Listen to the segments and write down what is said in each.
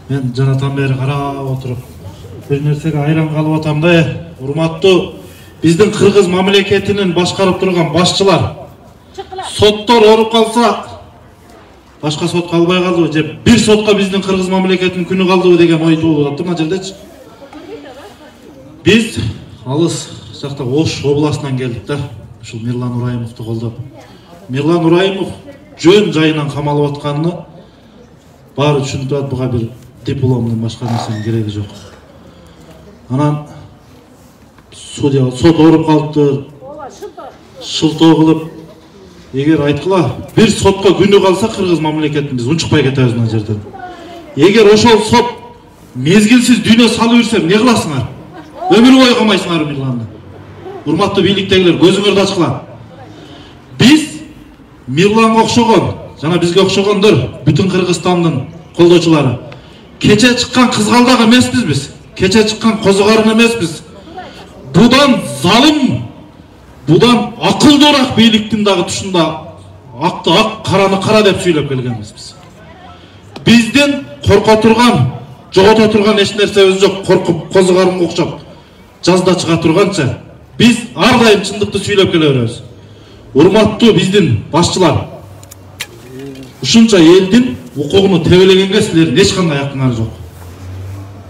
Мен жанатан бери карап отуруп бир нерсеге айран калып атам да, урматтуу биздин кыргыз мамлекетинин башкарып турган башчылар. Соттор оруп калса башка сот калбай калдыбы же бир сотко биздин кыргыз мамлекетинин күнү калдыбы деген ой туулуп атат мына жердечи. Биз алыс жакта Ош областынан келдик да, ушул Мирлан Ураимовду колдоп. Мирлан Ураимов жөн жайынан камалып атканын баары түшүнүп атат, буга бир дипломдун башка нерсенин кереги жок. Анан судья сот оруп калыптыр, шылтоо кылып, эгер айткыла бир сотко күнү калса кыргыз мамлекетин биз унчукпай кетебиз мына жерден. Эгер ошол сот мезгилсиз дүйнө салып берсе эмне кыласыңар? Өмүр бою камайсыңар Мирланды. Урматтуу бийликтегилер, көзүңөрдү ачкыла. Биз Мирланга окшогон, жана бизге окшогондор, бүтүн Кыргызстандын колдоочулары. Кече чыккан кызгалдак эмеспиз биз. Кече чыккан козугарын эмеспиз. Будан залым, будан акылдуураак бийликтин дагы тушунда акты ак, караны кара деп сүйлөп келгенбиз биз. Бизден корко турган, жогото турган эч нерсебиз жок. Коркуп козугарынга окшоп жазда чыга турганча биз ар дайым чындыкты сүйлөп келе беребиз. Урматтуу биздин башчылар, ушунча элдин укугуну тебелегенге силердин эч кандай акыңар жок.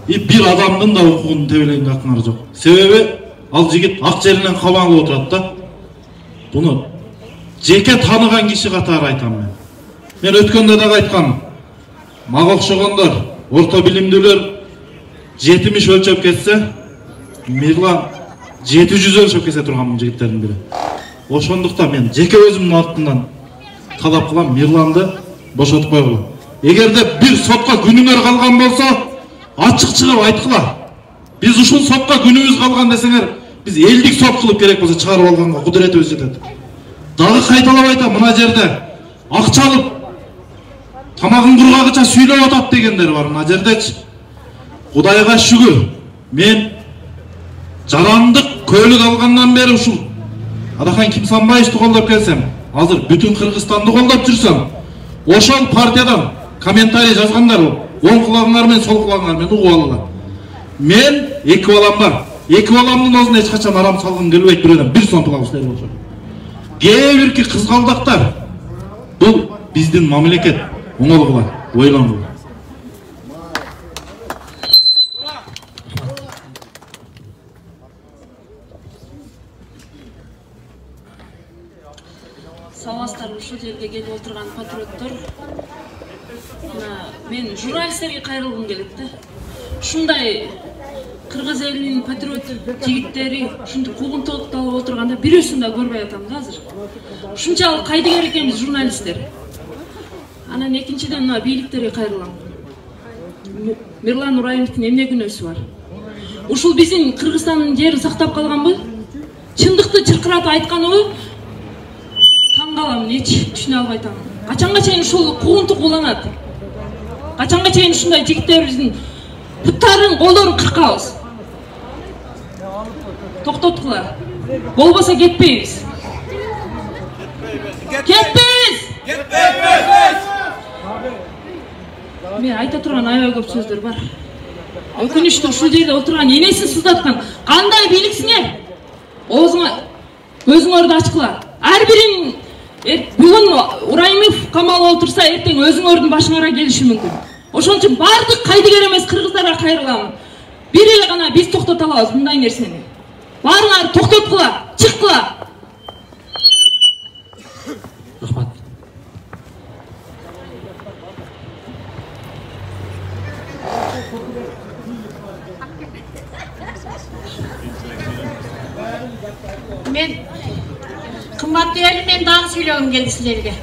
Бир адамдын да укугун тебелегенге акыңар жок. Себеби ал жигит ак жеринен кабагылып отурат да. Буну жеке таныган киши катары айтам мен. Мен өткөндө дагы айткам. Мага окшогондор, орто билимдүүлөр 70 өлчөп кетсе, Мирлан 700 өлчөп кете турган жигиттердин бири. Ошондуктан мен жеке өзүмдүн артынан талап кылам, Мирланды бошотуп койгула. Эгерде бир сотко күнүңөр калган болсо, ачык чыгып айткыла. Биз ушул сотко күнүбүз калган десеңер, биз элдик сот кылып керек болсо чыгарып алганга кудуретибиз жетет. Дагы кайталап айтам, мына жерде акча алып тамагын кургагыча сүйлөп атат дегендер бар мына жердечи. Кудайга шүгүр, мен жарандык көйлүк алгандан бери ушул Адахан Кимсанбаевди колдоп келсем, азыр бүтүн Кыргызстанды колдоп жүрсөм, ошол партиядан комментарий жазгандар, оң кулагыңар менен сол кулагыңар менен угуп алгыла. Мен эки балам бар. Эки баламдын оозуна эч качан арам салгым келбейт, бирөөдөн бир сом пул алып иштер болчу. Кээ бирки кызгалдактар, бул биздин мамлекет, оңолгула, ойлонгула. Саламатсыздар, ушул жерге келип отурган патриоттор. Мен журналисттерге кайрылгым келет да. Ушундай кыргыз элинин патриот жигиттери ушинтип куугунтукталып отурганда бирөөсүн да көрбөй атам да азыр. Ушунчалык кайдыгер экенбиз журналисттер. Анан экинчиден мына бийликтерге кайрылам. Мирлан Ураимовдун эмне күнөөсү бар? Ушул биздин Кыргызстандын жерин сактап калганбы? Чындыкты чыркыратып айтканбы? Таң калам, эч түшүнө албай атам. Качанга чейин ушул куугунтук уланат? Качанга чейин ушундай жигиттерибиздин буттарын, колдорун кыркабыз? Токтоткула. Болбосо кетпейбиз. Кетпейбиз! Кетпейбиз! Мен айта турган аябай көп сөздөр бар. Өкүнүчтүү ушул жерде отурган энесин сыздаткан кандай бийликсиңер? Көзүңөрдү ачкыла. Ар бирин бүгүн Ураимов камалып отурса, эртең өзүңөрдүн башыңарга келиши мүмкүн. Ошон үчүн бардык кайдыгер эмес кыргыздарга кайрылам. Бир эле гана биз токтото алабыз мындай нерсени. Баарыңар токтоткула, чыккыла. Рахмат. Мен кымбаттуу элим, мен дагы сүйлөгүм келди силерге.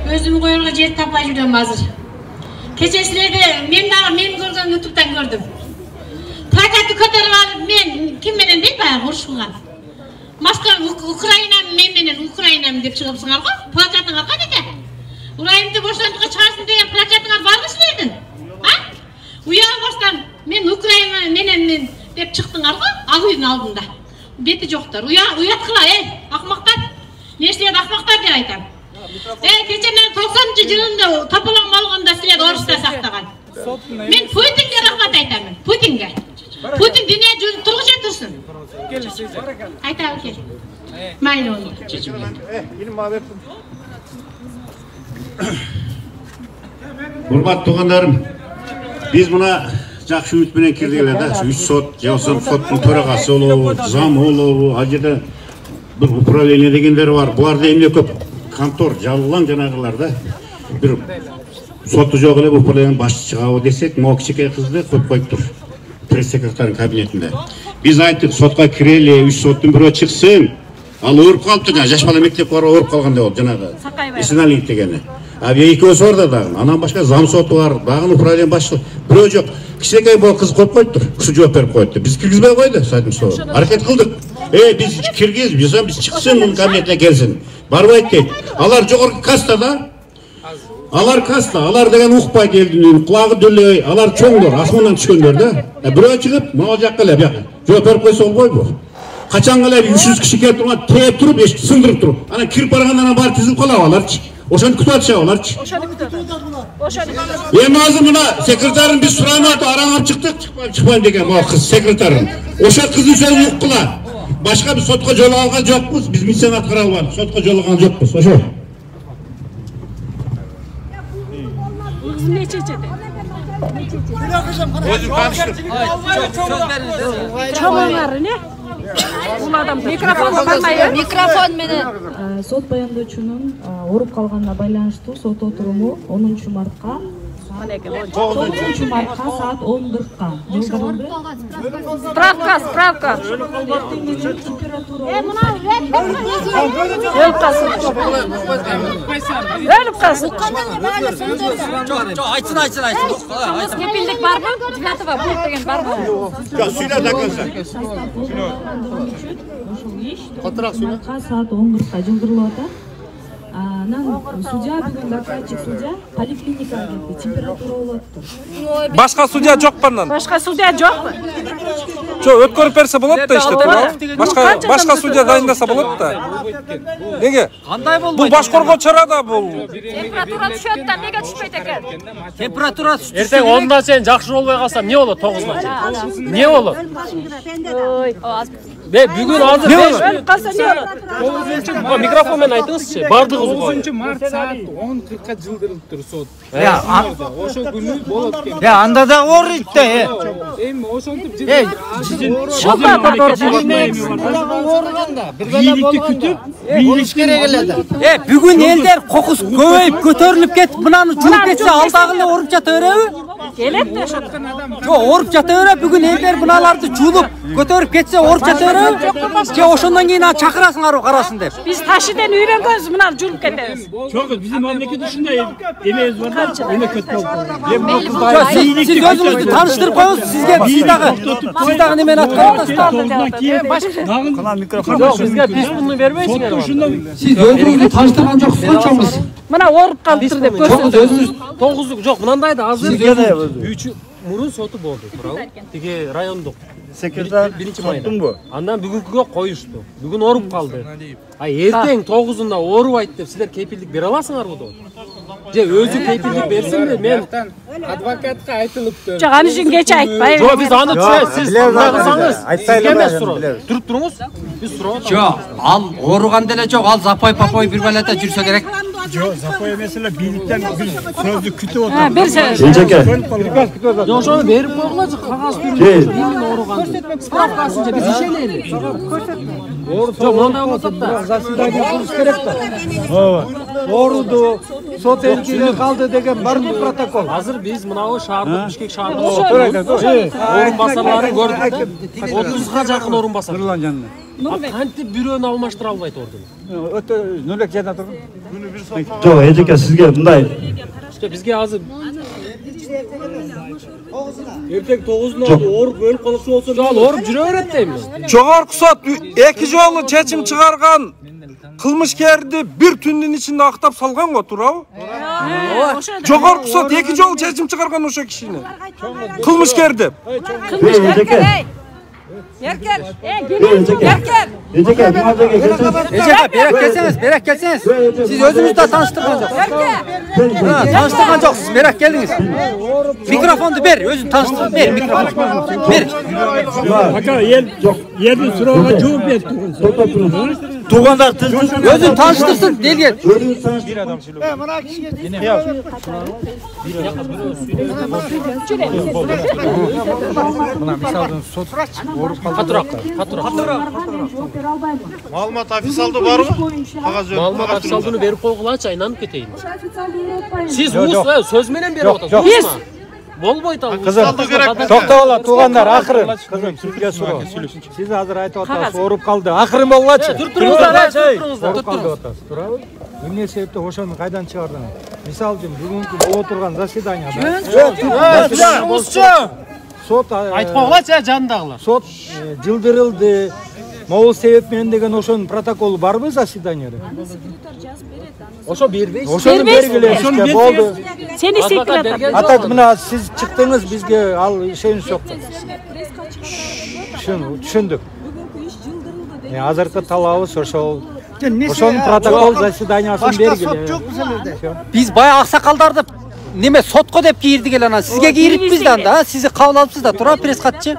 Өзүм коерго жер таппай жүрөм азыр. Кече силерде мен көргөн ютубтан көрдүм. Плакатты көтөрүп алып, мен ким менен дейт баягы урушкан. Москва Украинам, мен менен Украинам деп чыгыпсыңар го. Плакатыңар кайда? Ураимды бошотууга чыгарсын деген плакатыңар барбы силердин? Уялбастан мен Украина менен деп чыктыңар го, ак үйдүн алдында. Бети жоктор. Уяткыла, акмактар. Не иштейт акмактар деп айтам. Кече мен 90-жылында тополоң болгондо силер Орусда сактаган. Men Putin'ge rahmat aytaman. Putin'ge. Putin dünya жүзүп тургуча турсун. Айтабы кел. Mayli oldu. Hurmat tuğanlarım, biz buna жақсы үмітпенен кірдік да, 3 сот, жаусан соттың төрағасы олуы, зам олуы, ажыда бір управление дегендер бар. Бұларда емне көп контор, жабылған жанағыларда бір соты жоқ еле управление басшы шығауы десек, мол кішекей қызды көп қойып тұр. Пресс-секретарың кабинетінде. Біз айттық, сотқа кірелі, 3 соттың біреу шықсын. Ал ұрып қалыпты, жаш бала мектеп бар, ұрып қалғанда ол жанағы. Исеналиев дегені. Екеуісі орда дағын, анан башқа зам соты бар, дағын управление басшы. Біреу жоқ. Кішекей бұл қыз қойып қойып тұр. Кісі жауап беріп қойды. Біз кіргізбей қойды, сайтым сол. Арекет қылдық. Біз кіргіз, біз шықсын, мұның кабинетіне келсін. Барбайды дейді. Алар жоғырғы кастада. Алар каста, алар деген ұқпайды елдің, құлағы дүлей, алар чоңдыр, асманнан түскендер да. Біреу шығып, мынау жаққа леп, жауап беріп қойса ол ғой бұл. Қачан қалай 300 кіші келіп тұрған, тейіп тұрып, ешкі сындырып тұрып. Ана кіріп барғандан бар тізіліп қалау аларчы. Ошаны күтіп атша аларчы. Азыр мына секретарын біз сұрамады, араңап шықтық, шықпайым деген бұл қыз секретарын. Оша қызын сөз ұққыла. Башқа біз сотқа жолы алған жоқпыз, біз миссияны атқара алған, сотқа жолы алған жоқпыз. Ошо. Ne çeçede? Özüm karıştır. Çamanları ne? Mikrofon kalmayı. Mikrofon meni. Sot баяндоочунун ооруп калганына байланыштуу сот отуруму 10 мартка 9 мартка саат 14-ка жылдырылды. Справка. Өлүп калсын. Айтсын. Кепилдик барбы? 9-го пункт деген барбы? Жок, сүйлө да кылса. Саат 11-ка жылдырылып атат. Анан судья бүгүн докладчик судья поликлиникага кетти, температура болуп атты. Башка судья жок бандан. Башка судья жокпу? Жо өткөрүп берсе болот да иште туурабы? Башка судья дайындаса болот да. Неге? Кандай болбойт? Бул башкорго чарада бул. Температура түшөт да, эмнеге түшпөйт экен? Температура түшөт. Эртең 10-дан сен жакшы болбой калсам эмне болот 9-дан? Эмне болот? Ой, Бүгүн азыр өлүп калса эмне болот? микрофон менен айтыңызчы. Бардыгы 9 март саат 10:40-ка жылдырылыптыр сот. Ошол күнү болот экен. Анда да оройт да. Эми ошентип бийликти күтүп, бийлик керек эле. Бүгүн элдер кокус көбөйүп көтөрүлүп кетип, мынаны жууп кетсе алдагы эле оруп жата береби? Келет да ошо. Жок, оруп жата береби. Бүгүн элдер мыналарды жуулуп көтөрүп кетсе оруп жата береби? Же ошондон кийин чакырасыңар карасын деп. Биз ташыдан үйрөнгөнбүз, мынаны жуулуп кетебиз. Жок, биздин мамлекет ушундай эмебиз бар да. Мамлекет болуп. Сиз өзүңүздү тааныштырып коюңуз, сиз дагы немени аткарып Жок, бизге письмуну бербейсиңер. Сиз өзүңүздү тааныштырган жоксуз го чоңуз. Мына ооруп калыптыр деп көрсөтөсүз. 9 жок, мынандай да азыр 3 мурун соту болду, туурабы? Тиги райондук. Секретар соттун бу. Андан бүгүнкүгө коюшту. Бүгүн оруп калды. Эртең 9-унда оорубайт деп силер кепилдик бере аласыңарбы? Же өзү кепилдик берсинби? Мен адвокатка айтылыптыр. Жок, аны үчүн кеч айтпайбыз. Жок, биз аны түшүнөбүз. Сиз кылсаңыз, сизге эмес суроо. Туруп туруңуз. Биз суроо. Жок, ал ооруган деле жок, ал запой папой бир балета жүрсө керек. Жок, запой эмес эле бийликтен сөздү күтүп отурат. Берсе. Жок, ошону берип койгулачы, кагаз түрүндө. Бийлин ооруганды. Справкасынча биз ишенели. Жок, мындай болсо да. Заседание кылыш керек да. Ооба. Ооруду, сот элчиге калды деген барбы протокол? Азыр биз мынабу шаардык Бишкек шаардык орун басарларын көрдүк. 30га жакын орун басар. Нурлан жанында. Кантип бирөөнү алмаштыра албайт ордун? Өтө нөлөк жерде тургун. Жок, эжеке сизге мындай. Бизге азыр эртең 9-да ооруп өлүп калчу болсо, жок, ооруп жүрө берет дейм. Жогорку сот 2 жолу чечим чыгарган кылмышкерди бир түндүн ичинде актап салган го, туурабы? Жогорку сот 2 жолу чечим чыгарган ошо кишини. Кылмышкер деп. Эжеке. Berak gelseniz. Siz özünüz de tanıştırgan joksuz. Tanıştırgan joksuz. Berak geldiniz. Mikrofonu ver. Özün tanıştır. Ver mikrofonu. Ver. Aka yerden soruğa cevap ver. Tuğandar özün tanıştırsın. Del gel. Bir adam söyle. Buna misaldan sot orup kaldı. Маалымат официалды барбы? Кагаз жөнүндө. Маалымат официалдыны берип койгулачы, айнанып кетейин. Сиз сөз менен берип атасыз. Болбойт ал. Токтоп ала тугандар, акыры. Кызым, сизге суроо. Сиз азыр айтып атасыз, оруп калды. Акыры болгачы. Оруп калды атасыз. Туурабы? Эмне себептен ошону кайдан чыгардыңыз? Мисалы үчүн бүгүнкү боло турган заседанияда. Сот айтып койгулачы жанындагылар. Сот жылдырылды. Могул себеп менен деген ошонун протоколу барбы заседанияда? Ошо бербейсиз. Ошону бергиле, болду. Сени секретар. Ата мына сиз чыктыңыз, бизге ал ишенич жок. Түшүндүк. Азыркы талабыбыз ошол. Ошонун протокол заседаниясын бергиле. Биз бая аксакалдарды неме сотко деп кийирдик эле анан сизге кийириппиз да анда, сизди кабыл алыпсыз да, туура пресс катчы.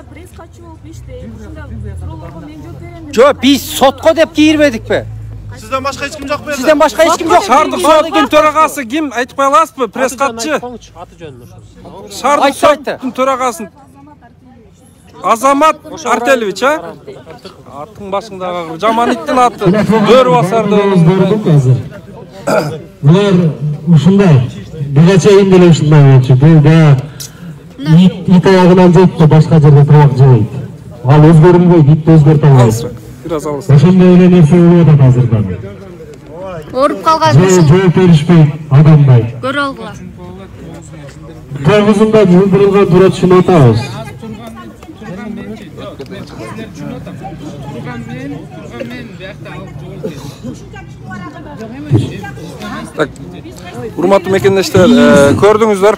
Жок, биз сотко деп кийирбедикпи? Сизден башка эч ким жок бу. Сизден башка эч ким жок. Шаардык соттун төрагасы ким? Айтып кое аласызбы? Пресс катчы. Аты жөнүн ошо. Шаардык соттун төрагасы Азамат Артелевич, а? Аттын башындагы жаман иттин аты. Бөрү басарды. Булар ушундай. Бирге чейин деле ушундай болчу. Бул да ит аягынан жейт, башка жерде турак жебейт. Ал өзгөрүлбөйт, ит өзгөртө албайт. Biraz alırız. Ошондой эле нерсе болуп атат азырдан. Оруп калган жооп беришпейт адамдай. көрө алгыла. Тогузунда жылдырылган турат түшүнүп атабыз. Так, урматтуу мекендештер, көрдүңүздөр.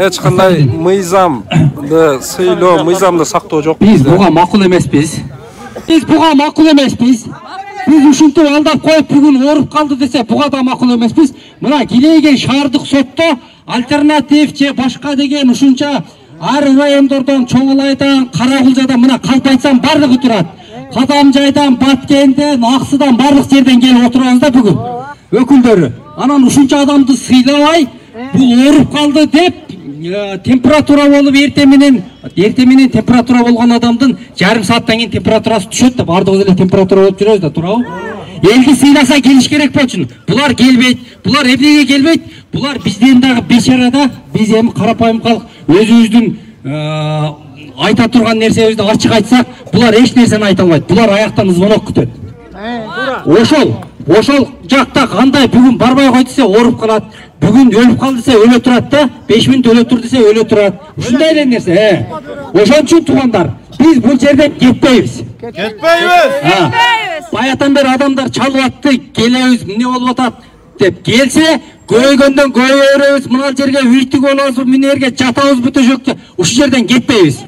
Эч кандай мыйзамды сыйлоо, мыйзамды сактоо жок. Биз буга макул эмеспиз. Biz buga makul emesmiz. Biz ушинтип алдап коюп бүгүн оруп калды десе буга да макул эмеспиз. Мына килейген шаардык сотто альтернатив же башка деген ушунча ар райондордон Чоңалайдан, Каракулжадан мына калп айтсам бардыгы турат. Кадамжайдан, Баткенден, Аксыдан барлык жерден келип отурабыз да бүгүн. Өкүлдөрү. Анан ушунча адамды сыйлабай бул оруп калды деп температура болуп эртең менен температура болгон адамдын жарым сааттан кийин температурасы түшөт да бардыгыбыз эле температура болуп жүрөбүз да, туурабы? Элди сыйласа келиш керек болчу. Булар келбейт. Булар эмнеге келбейт? Булар бизден дагы бечара да, биз эми карапайым калк өзүбүздүн айта турган нерсебизди ачык айтсак, булар эч нерсени айта албайт. Булар аяктан звонок күтөт. Ошол жакта кандай бүгүн барбай кой десе оруп калат. Бүгүн өлүп калды десе өлө турат да, 5 мүнөт өлө тур десе өлө турат. Ушундай эле нерсе. Ошон үчүн туугандар, биз бул жерден кетпейбиз. Баятан бери адамдар чалып атты, келебиз, эмне болуп атат деп келсе, көйгөндөн көйө беребиз, мына жерге үйтүк болобуз, минерге жатабыз бүтөшөкчө. Ушул жерден кетпейбиз.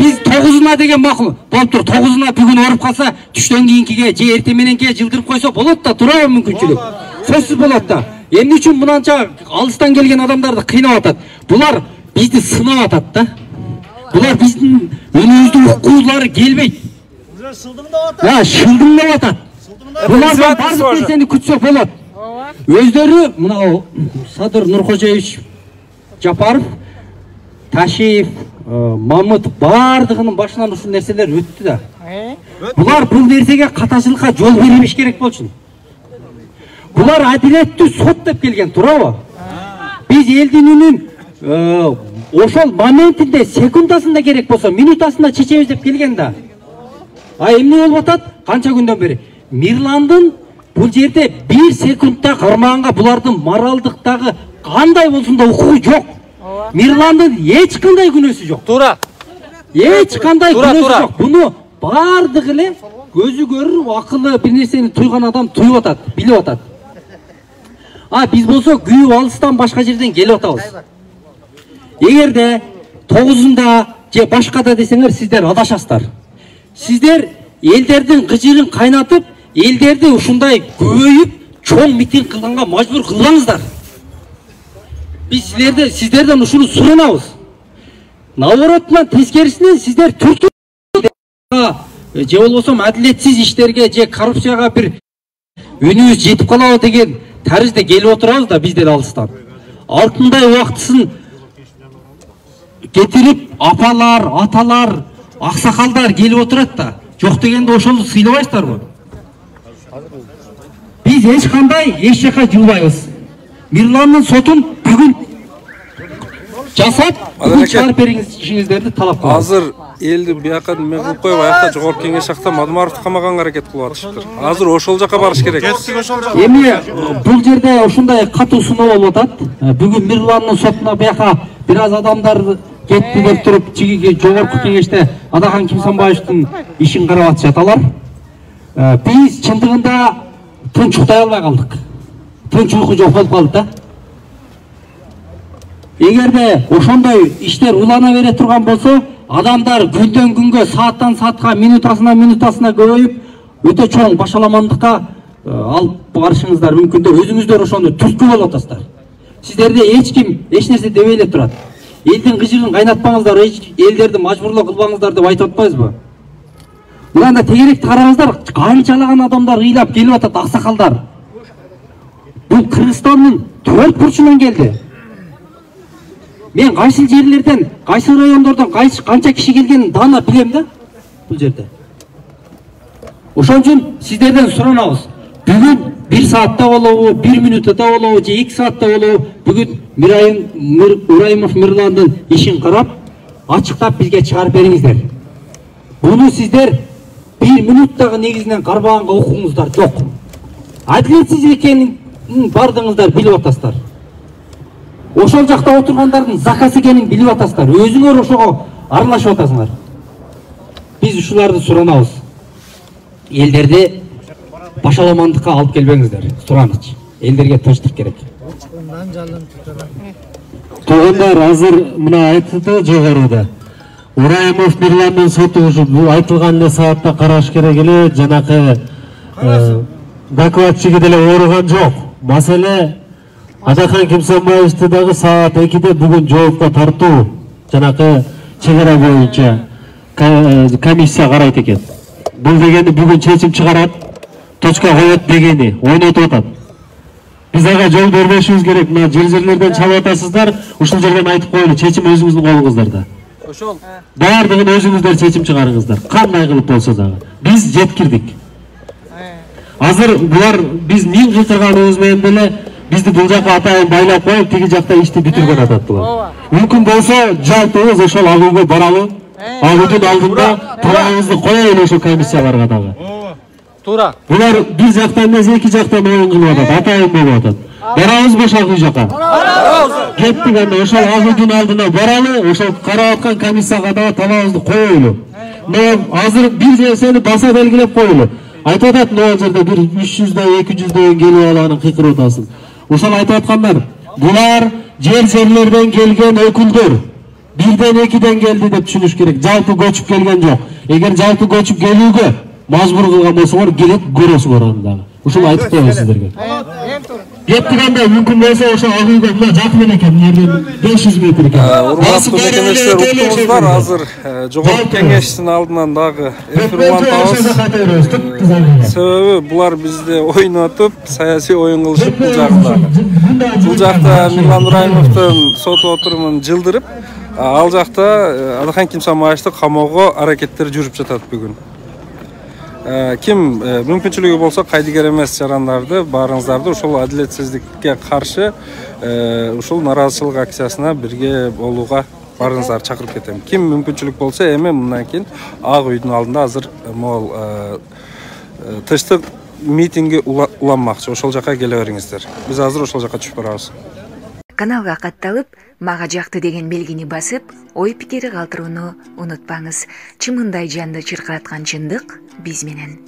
Biz 9'una деген макул. Болуп тур, 9'una бүгүн оруп калса, түштөн кийинкиге же эртең мененке жылдырып койсо болот да, туурабы мүмкүнчүлүк. Сөзсүз болот да. Эмне үчүн мынанча алыстан келген адамдарды кыйнап атат? Булар бизди сынап атат да. Булар биздин өнүбүздүн укугулары келбейт. Шылдыңдап атат. Булардан бардык нерсени күтсө болот. Өздөрү мына Садыр Нуркожоевич Жапаров, Ташиев, Мамыт бардыгынын башынан ушул нерселер өттү да. Булар бул нерсеге катачылыкка жол бербеш керек болчу. Булар адилеттүү сот деп келген, туурабы? Биз элдин үнүн ошол моментинде, секундасында керек болсо, минутасында чечебиз деп келген да. Эмне болуп атат? Канча күндөн бери Мирландын бул жерде 1 секундта кармаганга булардын моралдыктагы кандай болсун да укугу жок. Мирландын эч кандай күнөөсү жок. Туура. Эч кандай күнөөсү жок. Буну бардыгы эле көзү көрүп, акылы бир нерсени туйган адам туйуп атат, билип атат. Биз болсо күйүп алыстан башка жерден келип атабыз. Эгерде 9'unda же башкада десеңер сиздер адашасыздар. сиздер элдердин кыжырын кайнатып, элдерди ушундай көбөйүп, чоң митинг кылганга мажбур кылбаңыздар. Биз сиздерден ушуну суранабыз. Наоборотунан тескерисинен сиздер түртүп же болбосо адилетсиз иштерге же коррупцияга бир үнүбүз жетип калабы деген таризде келип отурабыз да бизден алыстан. Алтындай убактысын кетирип апалар, аталар, аксакалдар келип отурат да. Жок дегенде ошолду сыйлабайсыздарбы? Биз эч кандай эч жака жылбайбыз. Мирландын сотун бүгүн жасап, бүгүн чыгарып бериңиздерди талап кылабыз. Азыр элди бияка мен кылып коюп, аякта жогорку кеңеш жакта Мадумаровду камаганга аракет кылып атышыптыр. Азыр ошол жака барыш керек. Эми бул жерде ушундай катуу сыноо болуп атат. Бүгүн Мирландын сотуна бияка бир аз адамдар кетти деп туруп, жогорку кеңеште Адахан Кимсанбаевдин ишин карап атышат. Биз чындыгында тынч уктай албай калдык. Тынч уйку жок болуп калды да. Эгерде ошондой иштер улана бере турган болсо, адамдар күндөн күнгө, сааттан саатка, минутасына көбөйүп, өтө чоң башаламандыкка алып барышыңыздар мүмкүн деп өзүңүздөр ошону түрткү болуп атасыздар. Сиздерде эч ким эч нерсе дебей эле турат. Элдин кыжырын кайнатпаңыздар, элдерди мажбурлоо кылбаңыздар деп айтып атпайбызбы? Мында тегеректи караңыздар, канчалаган адамдар ыйлап келип атат, аксакалдар. Бул Кыргызстандын 4 бурчунан келди. Мен кайсы жерлерден, кайсы райондордон канча киши келгенин дана билем да бул жерде. Ошон үчүн сиздерден суранабыз. Бүгүн 1 саатта болобу, 1 минутта болобу, же 2 саатта болобу, бүгүн Ураймов Мирландын ишин карап, ачыктап бизге чыгарып бериңиздер. Буну сиздер 1 минуттагы негизинен карбаганга укуңуздар жок. Адилетсиз экенин бардыңыздар билип атасыздар. Ошол жакта отургандардын заказы экенин билип атасыздар. Өзүңөр ошого аралашып атасыңар. Биз ушуларды суранабыз. Элдерди башаламандыкка алып келбеңиздер. Сураныч. Элдерге тынчтык керек. Туугандар, азыр мына айтты жогоруда. Ураймов Мирландын соту ушу айтылган эле саатта караш керек эле, жанакы докладчиги деле ооруган жок. Маселе Адахан Кимсанбаевди дагы саат 2-де бүгүн жоопко тартуу жанакы чек ара боюнча комиссия карайт экен. Бул дегени бүгүн чечим чыгарат, точка коет дегени ойнотуп атат. Биз ага жол бербешибиз керек. Мына жерлерден чалып атасыздар, ушул жерден айтып коелу, чечим өзүңүздүн колуңуздарда. Ошол баардыгын өзүңүздөр чечим чыгарыңыздар. Кандай кылып болсо дагы. Биз жеткирдик. Азыр булар биз миң кыйкырганыбыз менен деле бизди бул жака атайын байлап коюп, тиги жакта ишти бүтүргөн атат булар. Мүмкүн болсо жалпыбыз ошол ак үйгө баралы. Ак үйдүн алдында талабыбызды коелу ошол комиссияларга дагы. Туура. Булар бир жактан эмес, эки жактан оюн кылып атат, атайын болуп атат. Барабызбы ошол ак үй жака? Барабыз. Кеттик, анда ошол ак үйдүн алдына баралы, ошол карап аткан комиссияга дагы талабыбызды коелу. Азыр бир нерсени баса белгилеп коелу. Айтып атат, могу жерде бир 300-дөй, 200-дөй келип алганын кыйкырып атасың. Ошол айтып аткандар, булар жерлерден келген өкүлдөр. Бирден, экиден келди деп түшүнүш керек. Жалпы көчүп келген жок. Эгер жалпы көчүп келүүгө мажбур кылган болсоңор, келип көрөсүңөр аны дагы. Ушул айтып коебуз сиздерге. Кеттик, анда мүмкүн болсо ошо ак үйгө мына жакын эле экен, жерден 500 метр экен. Урматтуу кеңештер, уктуңуздар, азыр жогорку кеңештин алдынан дагы эфир улантабыз. Себеби булар бизди ойнотуп, саясий оюн кылышып бул жакта. Бул жакта Мирлан Ураймовдун сот отурумун жылдырып, ал жакта Адахан Кимсанбаевди камоого аракеттер жүрүп жатат бүгүн. Ким мүмкүнчүлүгү болсо кайдыгер эмес жарандарды, баарыңыздарды ушул адилетсиздикке каршы ушул нааразычылык акциясына бирге болууга баарыңыздарды чакырып кетем. Ким мүмкүнчүлүк болсо эми мындан кийин ак үйдүн алдында азыр могул тынчтык митинги уланмакчы. Ошол жака келе бериңиздер. Биз азыр ошол жака түшүп барабыз. Каналга катталып, мага жакты деген белгини басып, ой пикири калтырууну унутпаңыз. Чымындай жанды чыркыраткан чындык биз менен.